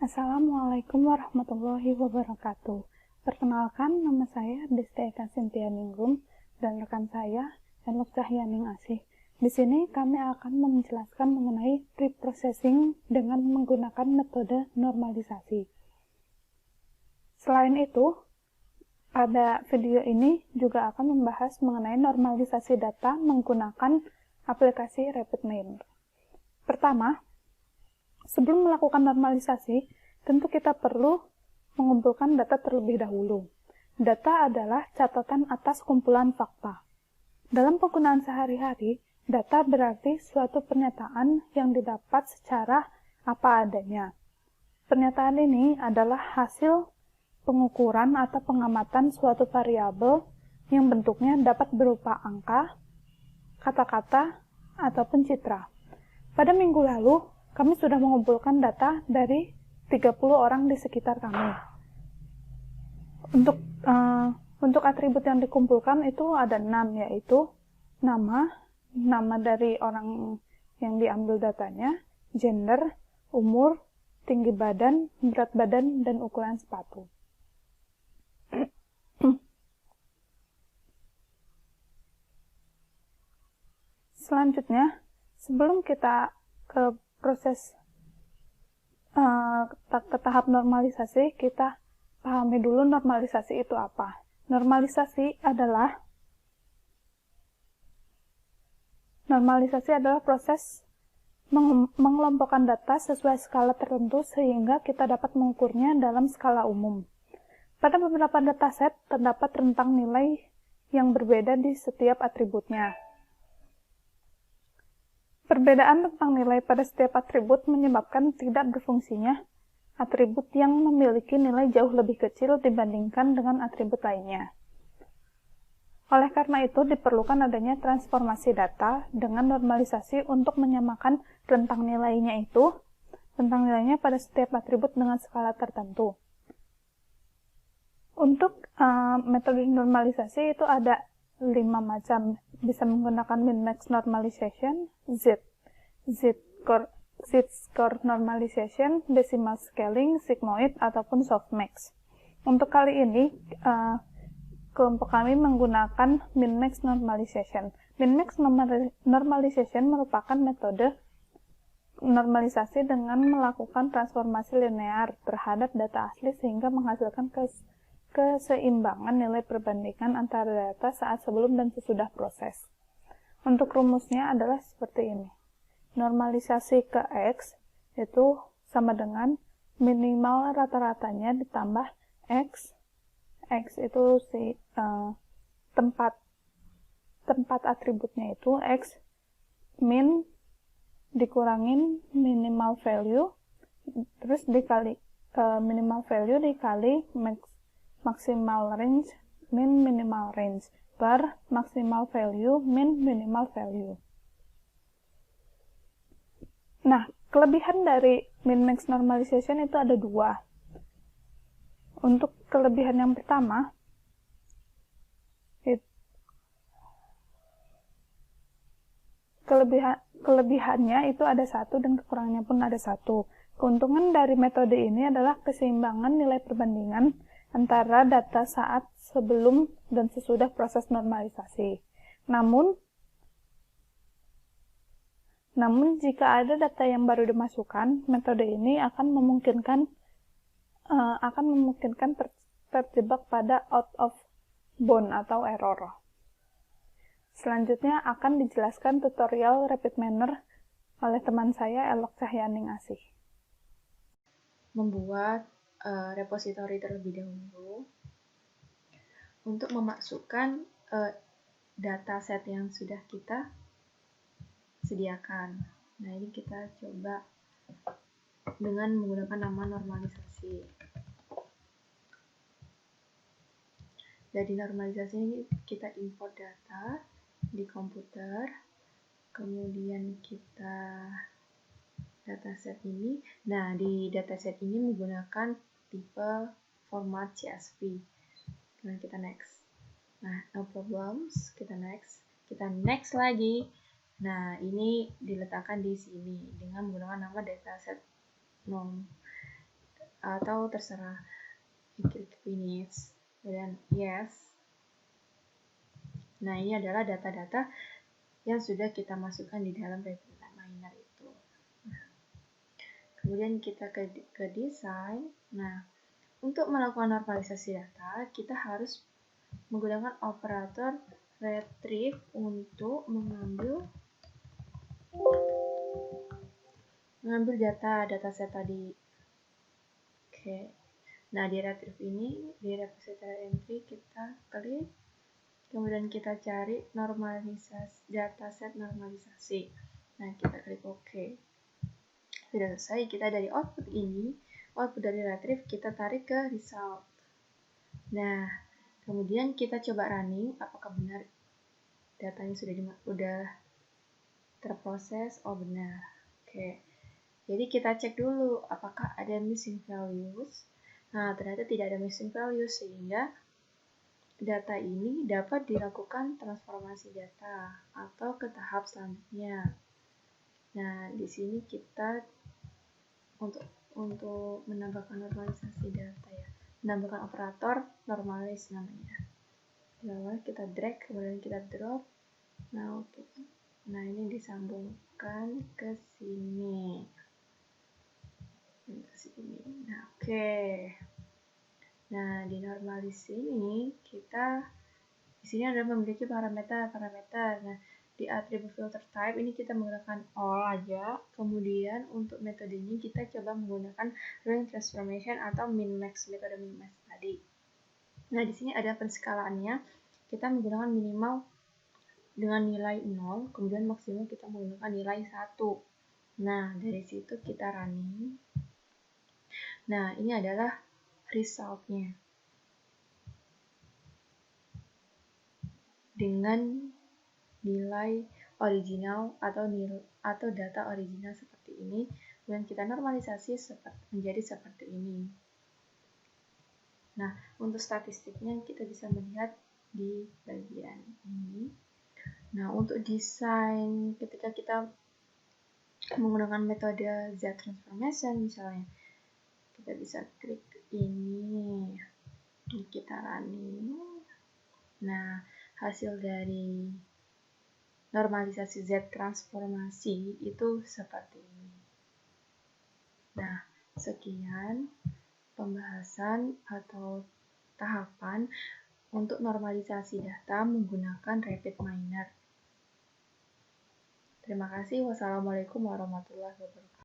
Assalamualaikum warahmatullahi wabarakatuh. Perkenalkan, nama saya Desti Eka Cynthia Ningrum dan rekan saya Elok Cahyaning Asih. Di sini kami akan menjelaskan mengenai preprocessing dengan menggunakan metode normalisasi. Selain itu, pada video ini juga akan membahas mengenai normalisasi data menggunakan aplikasi RapidMiner. Pertama, sebelum melakukan normalisasi, tentu kita perlu mengumpulkan data terlebih dahulu. Data adalah catatan atas kumpulan fakta. Dalam penggunaan sehari-hari, data berarti suatu pernyataan yang didapat secara apa adanya. Pernyataan ini adalah hasil pengukuran atau pengamatan suatu variabel yang bentuknya dapat berupa angka, kata-kata, ataupun citra. Pada minggu lalu, kami sudah mengumpulkan data dari 30 orang di sekitar kami. Untuk atribut yang dikumpulkan itu ada 6, yaitu nama dari orang yang diambil datanya, gender, umur, tinggi badan, berat badan, dan ukuran sepatu. Selanjutnya, sebelum kita ke proses ke tahap normalisasi, kita pahami dulu normalisasi itu apa. Normalisasi adalah proses mengelompokkan data sesuai skala tertentu sehingga kita dapat mengukurnya dalam skala umum. Pada beberapa dataset terdapat rentang nilai yang berbeda di setiap atributnya. Perbedaan rentang nilai pada setiap atribut menyebabkan tidak berfungsinya atribut yang memiliki nilai jauh lebih kecil dibandingkan dengan atribut lainnya. Oleh karena itu, diperlukan adanya transformasi data dengan normalisasi untuk menyamakan rentang nilainya pada setiap atribut dengan skala tertentu. Untuk metode normalisasi itu ada 5 macam. Bisa menggunakan min-max normalization, z-score normalization, decimal scaling, sigmoid, ataupun softmax. Untuk kali ini, kelompok kami menggunakan min-max normalization. Min-max normalization merupakan metode normalisasi dengan melakukan transformasi linear terhadap data asli sehingga menghasilkan keseimbangan nilai perbandingan antara data saat sebelum dan sesudah proses. Untuk rumusnya adalah seperti ini. Normalisasi ke X itu sama dengan minimal rata-ratanya ditambah X. X itu tempat atributnya itu X min dikurangin minimal value, terus dikali minimal value dikali maximal range min minimal range per maximal value min minimal value. Nah, kelebihan dari min-max normalization itu ada 2. Untuk kelebihan yang pertama, kelebihannya itu ada 1 dan kekurangannya pun ada 1. Keuntungan dari metode ini adalah keseimbangan nilai perbandingan antara data saat sebelum dan sesudah proses normalisasi. Namun jika ada data yang baru dimasukkan, metode ini akan memungkinkan terjebak pada out of bound atau error. Selanjutnya akan dijelaskan tutorial RapidMiner oleh teman saya Elok Cahyaning Asih. Membuat repositori terlebih dahulu untuk memasukkan dataset yang sudah kita sediakan. Nah, ini kita coba dengan menggunakan nama normalisasi. Dari normalisasi ini kita import data di komputer, kemudian kita dataset ini. Nah, di dataset ini menggunakan tipe format CSV. Kemudian kita next. Nah, no problems, kita next lagi. Nah, ini diletakkan di sini dengan menggunakan nama dataset norm. atau terserah, klik finish dan yes. Nah, ini adalah data-data yang sudah kita masukkan di dalam RapidMiner itu. Kemudian kita ke desain. Nah, untuk melakukan normalisasi data, kita harus menggunakan operator retrieve untuk mengambil dataset tadi. Oke. Nah, di retrieve ini, di repository entry kita klik, kemudian kita cari dataset normalisasi. Nah, kita klik OK. Sudah selesai, kita dari output dari retrieve kita tarik ke result. Nah, kemudian kita coba running, apakah benar datanya sudah terproses. Oh, benar. Oke. Jadi kita cek dulu apakah ada missing values. Nah, ternyata tidak ada missing values, sehingga data ini dapat dilakukan transformasi data atau ke tahap selanjutnya. Nah, di sini kita untuk menambahkan normalisasi data ya, menambahkan operator normalis namanya. Lalu kita drag, kemudian kita drop. Nah, oke. Nah, ini disambungkan ke sini. Nah, oke. Nah, di normalis ini kita di sini ada memiliki parameter. Nah, di attribute filter type ini kita menggunakan all aja. Kemudian untuk metode ini kita coba menggunakan range transformation atau min-max, metode min-max tadi. Nah, di sini ada penskalaannya. Kita menggunakan minimal dengan nilai 0, kemudian maksimal kita menggunakan nilai 1. Nah, dari situ kita running. Nah, ini adalah resultnya. Dengan nilai original atau data original seperti ini, kemudian kita normalisasi menjadi seperti ini. Nah, untuk statistiknya kita bisa melihat di bagian ini. Nah, untuk desain ketika kita menggunakan metode Z transformation misalnya, kita bisa klik ini, kita running. Nah, hasil dari normalisasi Z transformasi itu seperti ini. Nah, sekian pembahasan atau tahapan untuk normalisasi data menggunakan RapidMiner. Terima kasih. Wassalamualaikum warahmatullahi wabarakatuh.